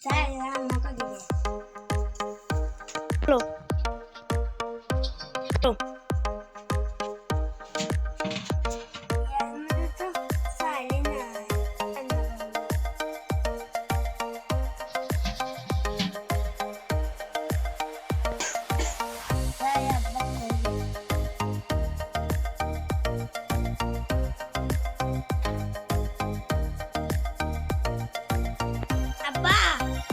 যাই রান্না করে দিবে হ্যালো হ্যালো এর মধ্যে তো চাইলে না যাই আব্বা করি আব্বা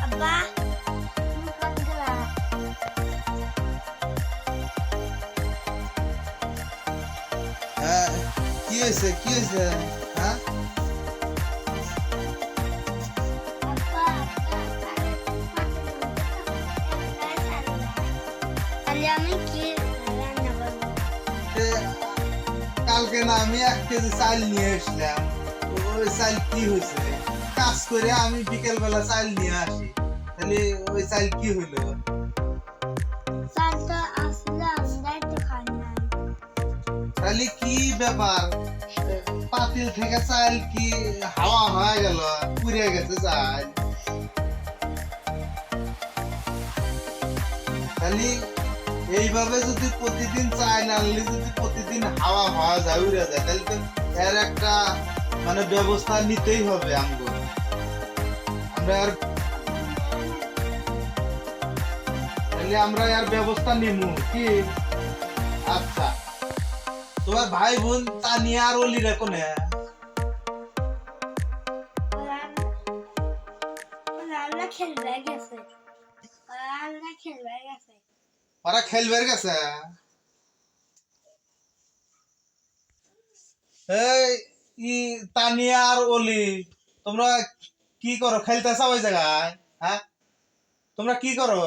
আব্বা তুমি কোন গেলা হ্যাঁ, কি হয়েছে হ্যাঁ আব্বা তাহলে আমি কি রান্না করবো সে কালকে না আমি 1 কেজি চাল নিয়ে এসলাম। ওই চাল কি হয়েছে, কাজ করে আমি বিকেল বেলা চাল নিয়ে আসি, তাহলে ওই চাল কি হইলো? চালটা আসলে আমরাই তো খাই না তাহলে কি ব্যাপার, পাতিল থেকে চাল কি হাওয়া হয়ে গেল, পুড়ে গেছে চাল? তাহলে এইভাবে যদি প্রতিদিন চাল আনলে যদি প্রতিদিন হাওয়া হওয়া যায়, উড়ে যায়, তাহলে তো এর একটা মানে ব্যবস্থা নিতেই হবে আমগো। আমরা আর ব্যবস্থা নিব কি? আচ্ছা, তোমার ভাই বোন তানিয়া আর অলিরা কোনে? ওরা খেলবে গেছে ওরা খেলবে গেছে ওরা খেলবে গেছে? এই ই তানিয়া আর অলি, তোমরা কি করো? খেলতেছ ওই জায়গায়? হ্যাঁ, তোমরা কি করো?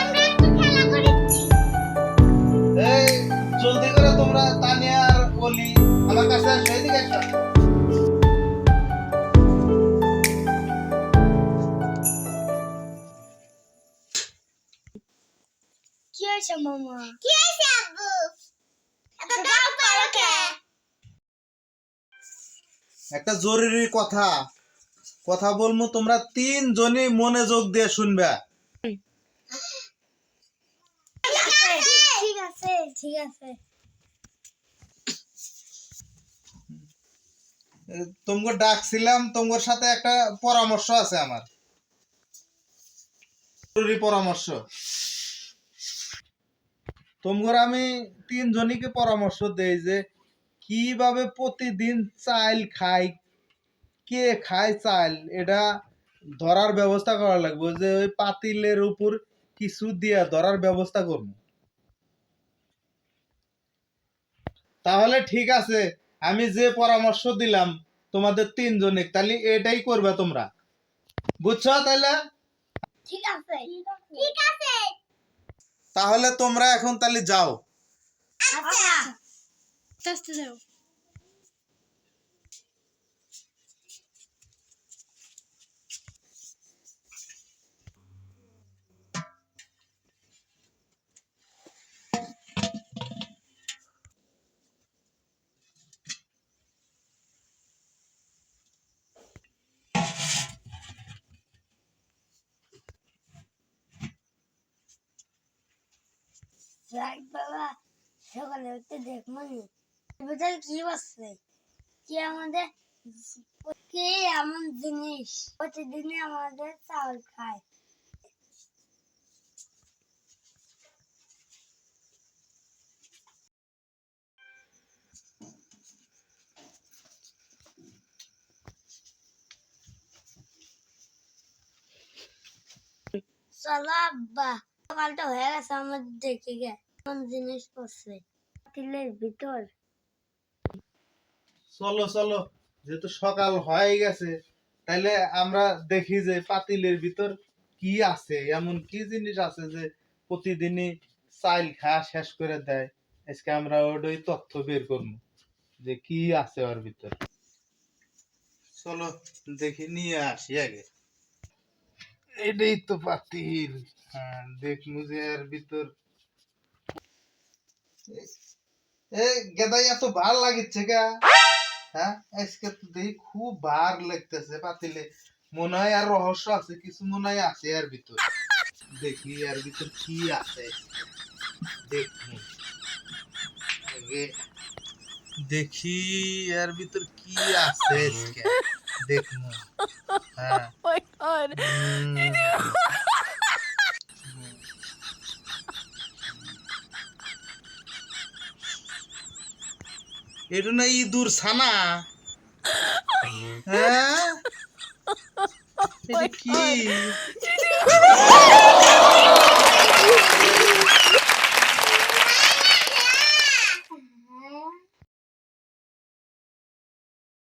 আমরা একটু খেলা করেছি এই জলদি করে তোমরা তানিয়া আর অলি আমার কাছে আসো, এদিকে আসো। কি হয়েছে মামা কি হয়েছে আব্বু এত দাও করো কে একটা জরুরি কথা বলবো, তোমরা 3 জনই মনোযোগ দিয়ে শুনবে। ঠিক আছে ঠিক আছে তোমাকে ডাকছিলাম, তোমার সাথে একটা পরামর্শ আছে আমার, জরুরি পরামর্শ। তোমার আমি 3 জনকে পরামর্শ দেই যে কিভাবে প্রতিদিন চাল খাই, কে খায় চাল, এটা ধরার ব্যবস্থা করা লাগবে। যে ওই পাতিলের উপর কিছু দিয়া ধরার ব্যবস্থা করবো। তাহলে ঠিক আছে, আমি যে পরামর্শ দিলাম তোমাদের 3 জনে, তাহলে এটাই করবে তোমরা, বুঝছো? তাহলে ঠিক আছে ঠিক আছে তাহলে তোমরা এখন তাহলে যাও। আচ্ছা আস্তে যাও যাই বাবা সকালে উঠতে দেখবো নি বুঝাল কি বসছে কি আমাদের কে এমন জিনিস প্রতিদিনই আমাদের চাউল খায় চলো আব্বা সকালটা হয়ে গেছে আমার দেখে গে এমন জিনিস করছে পাতিলের ভিতর চলো চলো, যেহেতু সকাল হয়ে গেছে, তাইলে আমরা দেখি যে পাতিলের ভিতর কি আছে, এমন কি জিনিস আছে যে প্রতিদিনই চাল খাওয়া শেষ করে দেয়। আজকে আমরা ওই তথ্য বের করবো যে কি আছে ওর ভিতর। চলো দেখি, নিয়ে আসি আগে। এটাই তো পাতিল। হ্যাঁ, দেখবো যে এর ভিতর এ গেদাই এত ভাল লাগিচ্ছে গা। হ্যাঁ আজকে তো দেখি খুব বার লাগতেছে পাতিলে, মনে হয় আর রহস্য আছে কিছু, মনে হয় আছে এর ভিতর। দেখি এর ভিতর কি আছে, দেখি আগে, দেখি এর ভিতর কি আছে আজকে, দেখবো। হ্যাঁ এটা না ইঁদুর ছানা? হ্যাঁ এটা কি?